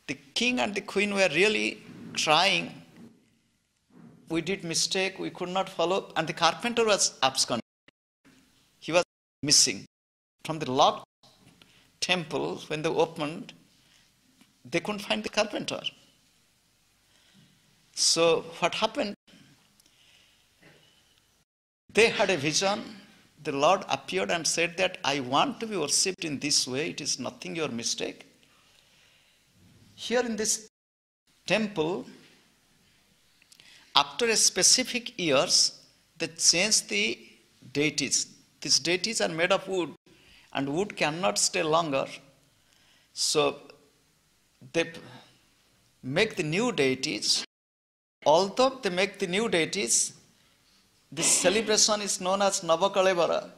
The king and the queen were really trying. We did mistake, we could not follow, and the carpenter was absconding. He was missing. From the locked temple, when they opened, they couldn't find the carpenter. So what happened? They had a vision. The Lord appeared and said that I want to be worshipped in this way. It is nothing your mistake. Here in this temple, after a specific years, they changed the deities. These deities are made of wood, and wood cannot stay longer. So they make the new deities. Although they make the new deities, this celebration is known as Navakalevara,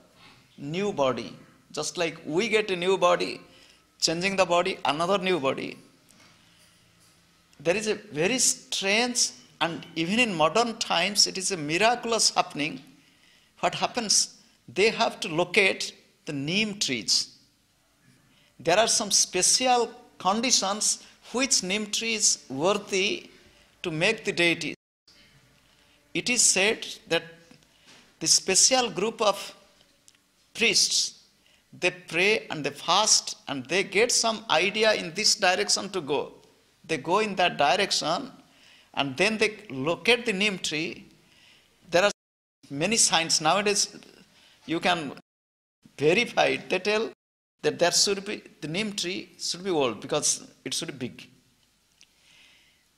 new body. Just like we get a new body, changing the body, another new body. There is a very strange, and even in modern times, it is a miraculous happening. What happens? They have to locate the neem trees. There are some special conditions which neem tree is worthy to make the deities. It is said that the special group of priests, they pray and they fast and they get some idea in this direction to go. They go in that direction and then they locate the neem tree. There are many signs nowadays. You can verify it. They tell that there should be, the neem tree should be old because it should be big.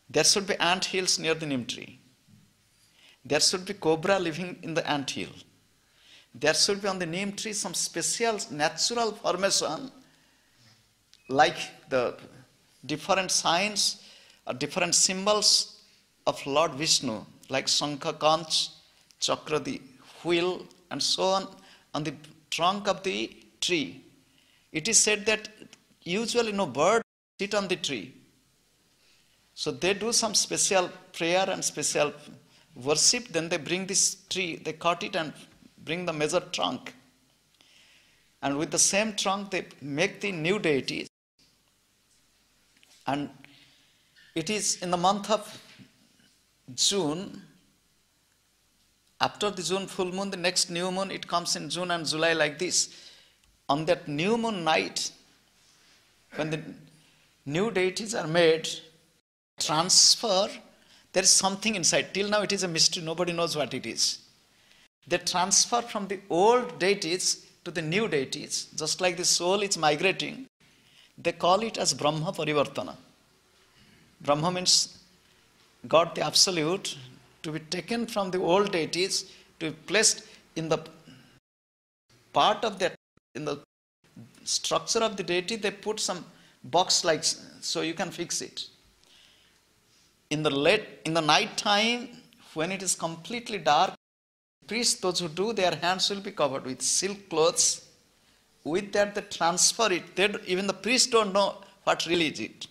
There should be ant hills near the neem tree. There should be cobra living in the ant hill. There should be on the neem tree some special natural formation like the different signs or different symbols of Lord Vishnu, like Shankha, Kanch, Chakra, the wheel, and so on the trunk of the tree. It is said that usually no bird sit on the tree. So they do some special prayer and special worship, then they bring this tree, they cut it and bring the major trunk. And with the same trunk they make the new deities. And it is in the month of June, after the June full moon, the next new moon, it comes in June and July like this. On that new moon night, when the new deities are made, transfer, there is something inside. Till now it is a mystery, nobody knows what it is. They transfer from the old deities to the new deities, just like the soul is migrating. They call it as Brahma Parivartana. Brahma means God the Absolute, to be taken from the old deities to be placed in the part of that, in the structure of the deity, they put some box like so you can fix it. In the night time, when it is completely dark, priests, those who do, their hands will be covered with silk clothes. With that, they transfer it. Even the priests don't know what really is it.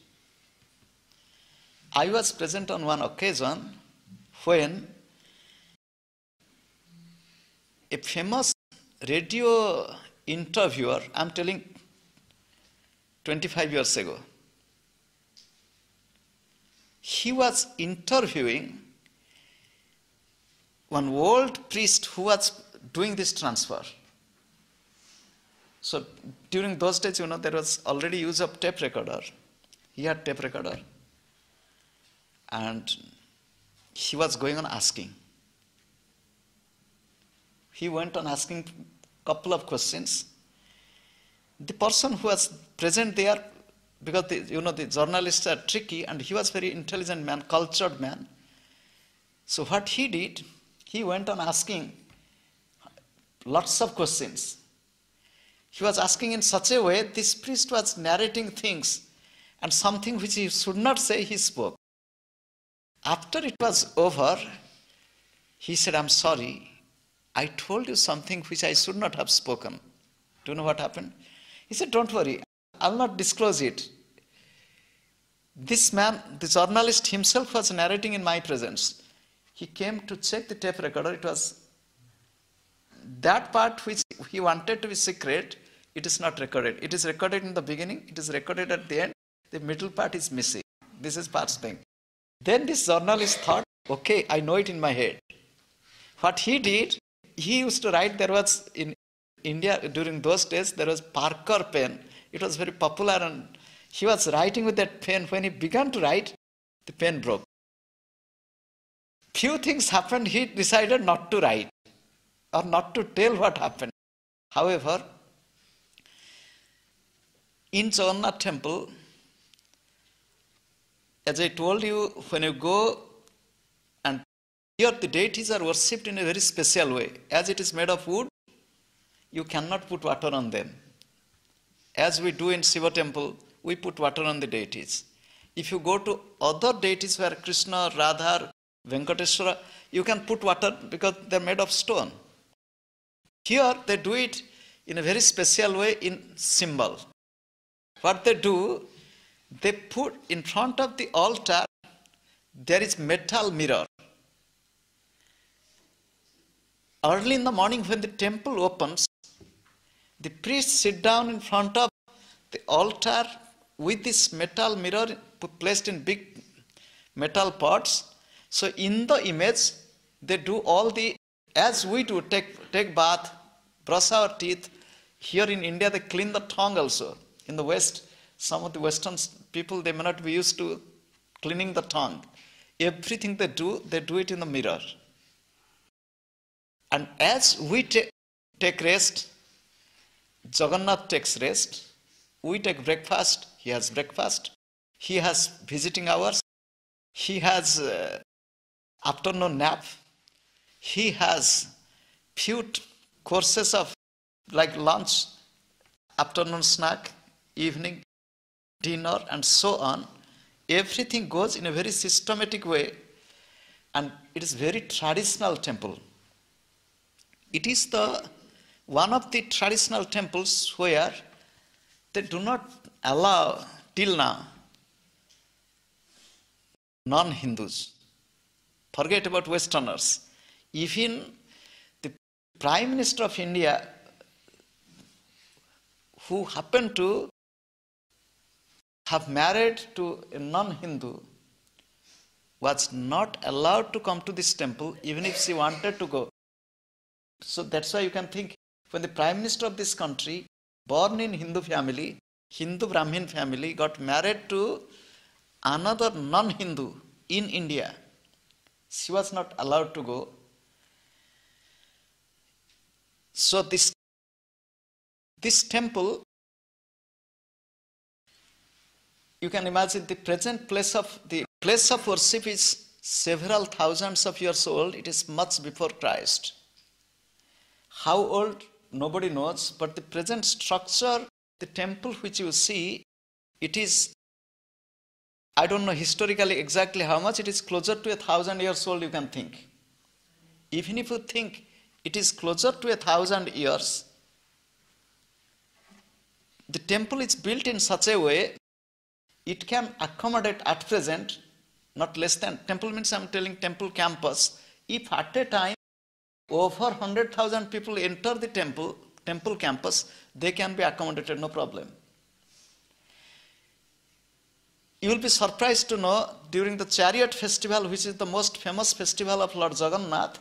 I was present on one occasion when a famous radio interviewer, I'm telling 25 years ago, he was interviewing one old priest who was doing this transfer. So during those days, there was already use of tape recorder. He had tape recorder. And he was going on asking. He went on asking a couple of questions. The person who was present there, because the journalists are tricky, and he was very intelligent man, cultured man. So what he did, he went on asking lots of questions. He was asking in such a way, this priest was narrating things, and something which he should not say, he spoke. After it was over, he said, I'm sorry, I told you something which I should not have spoken. Do you know what happened? He said, don't worry, I'll not disclose it. This man, the journalist himself, was narrating in my presence. He came to check the tape recorder. It was that part which he wanted to be secret, it is not recorded. It is recorded in the beginning, it is recorded at the end, the middle part is missing. This is first thing. Then this journalist thought, okay, I know it in my head. What he did, he used to write, there was in India during those days, there was Parker pen. It was very popular and he was writing with that pen. When he began to write, the pen broke. Few things happened, he decided not to write or not to tell what happened. However, in Jagannath temple, as I told you, when you go and here the deities are worshipped in a very special way. As it is made of wood, you cannot put water on them. As we do in Shiva temple, we put water on the deities. If you go to other deities where Krishna, Radha, Venkateswara, you can put water because they are made of stone. Here they do it in a very special way in symbol. What they do, they put in front of the altar, there is metal mirror. Early in the morning when the temple opens, the priests sit down in front of the altar with this metal mirror placed in big metal pots. So in the image, they do all the, as we do, take bath, brush our teeth. Here in India, they clean the tongue also. In the West, some of the Western people, they may not be used to cleaning the tongue. Everything they do it in the mirror. And as we take rest, Jagannath takes rest. We take breakfast. He has breakfast. He has visiting hours. He has afternoon nap. He has few courses of like lunch, afternoon snack, evening dinner, and so on. Everything goes in a very systematic way, and it is very traditional temple. It is one of the traditional temples where they do not allow till now non-Hindus. Forget about Westerners. Even the Prime Minister of India, who happened to have married to a non-Hindu, was not allowed to come to this temple even if she wanted to go. So that's why you can think, when the Prime Minister of this country, born in Hindu family, Hindu Brahmin family, got married to another non-Hindu in India, she was not allowed to go. So this temple, you can imagine the place of worship is several thousands of years old. It is much before Christ. How old, nobody knows, but the present structure, the temple which you see, it is, I don't know historically exactly how much, it is closer to 1,000 years old, you can think. Even if you think it is closer to 1,000 years, the temple is built in such a way, it can accommodate at present, not less than, temple means I'm telling temple campus, if at a time over 100,000 people enter the temple campus, they can be accommodated, no problem. You will be surprised to know, during the chariot festival, which is the most famous festival of Lord Jagannath,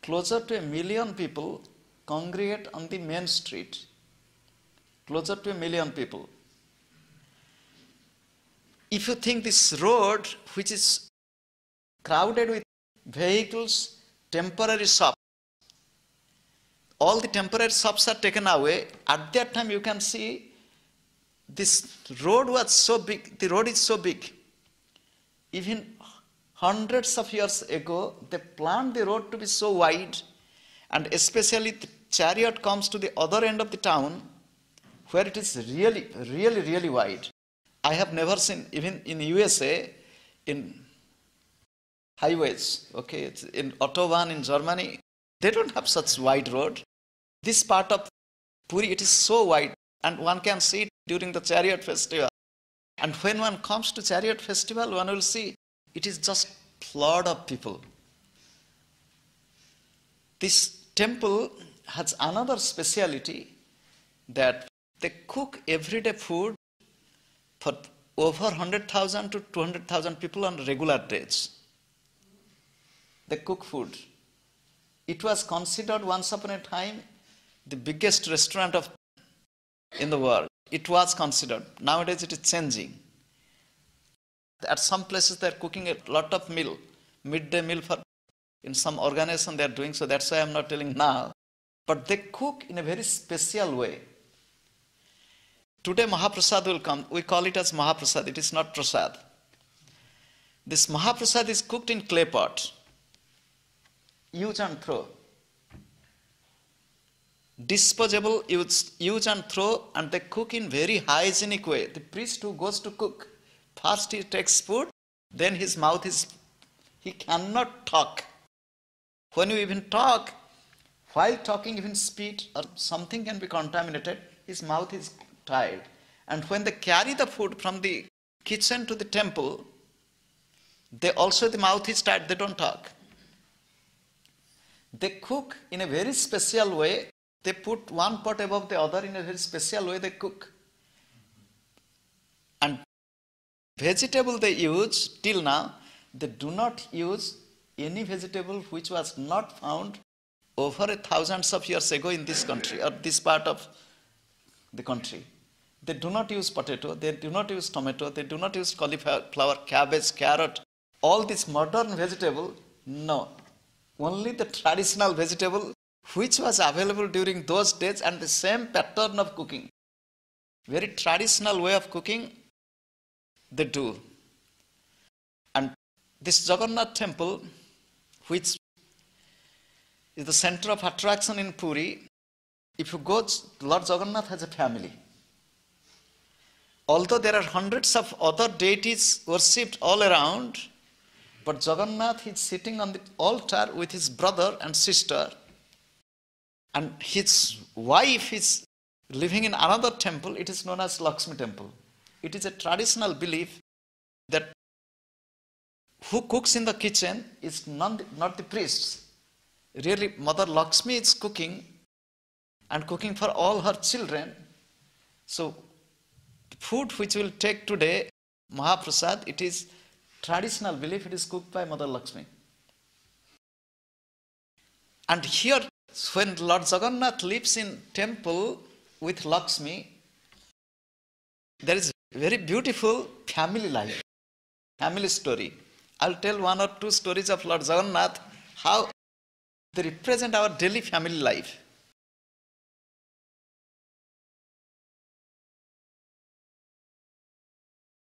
closer to 1 million people congregate on the main street. Closer to 1 million people. If you think this road, which is crowded with vehicles, temporary shops, all the temporary shops are taken away. At that time you can see this road was so big, the road is so big. Even hundreds of years ago, they planned the road to be so wide, and especially the chariot comes to the other end of the town where it is really, really, really wide. I have never seen, even in USA, in highways, okay, it's in Autobahn in Germany, they don't have such wide road. This part of Puri, it is so wide, and one can see it during the chariot festival. And when one comes to chariot festival, one will see it is just flood of people. This temple has another speciality, that they cook everyday food for over 100,000 to 200,000 people on regular days. They cook food. It was considered once upon a time the biggest restaurant in the world. It was considered. Nowadays it is changing. At some places they are cooking a lot of meal, midday meal in some organization they are doing, so that's why I am not telling now. But they cook in a very special way. Today Mahaprasad will come. We call it as Mahaprasad. It is not Prasad. This Mahaprasad is cooked in clay pot. Use and throw. Disposable, use and throw, and they cook in very hygienic way. The priest who goes to cook, first he takes food, then his mouth he cannot talk. When you even talk, while talking even spit or something can be contaminated, his mouth is tied. And when they carry the food from the kitchen to the temple, the mouth is tied, they don't talk. They cook in a very special way. They put one pot above the other in a very special way they cook. And vegetable they use till now, they do not use any vegetable which was not found over thousands of years ago in this country or this part of the country. They do not use potato, they do not use tomato, they do not use cauliflower, cabbage, carrot, all this modern vegetable, no. Only the traditional vegetable which was available during those days and the same pattern of cooking. Very traditional way of cooking they do. And this Jagannath temple, which is the center of attraction in Puri, if you go, Lord Jagannath has a family. Although there are hundreds of other deities worshipped all around, but Jagannath is sitting on the altar with his brother and sister, and his wife is living in another temple. It is known as Lakshmi temple. It is a traditional belief that who cooks in the kitchen is not the priests. Really, Mother Lakshmi is cooking and cooking for all her children. So, the food which we will take today, Mahaprasad, it is traditional belief, it is cooked by Mother Lakshmi. And here, when Lord Jagannath lives in temple with Lakshmi, there is very beautiful family life, family story. I'll tell one or two stories of Lord Jagannath, how they represent our daily family life.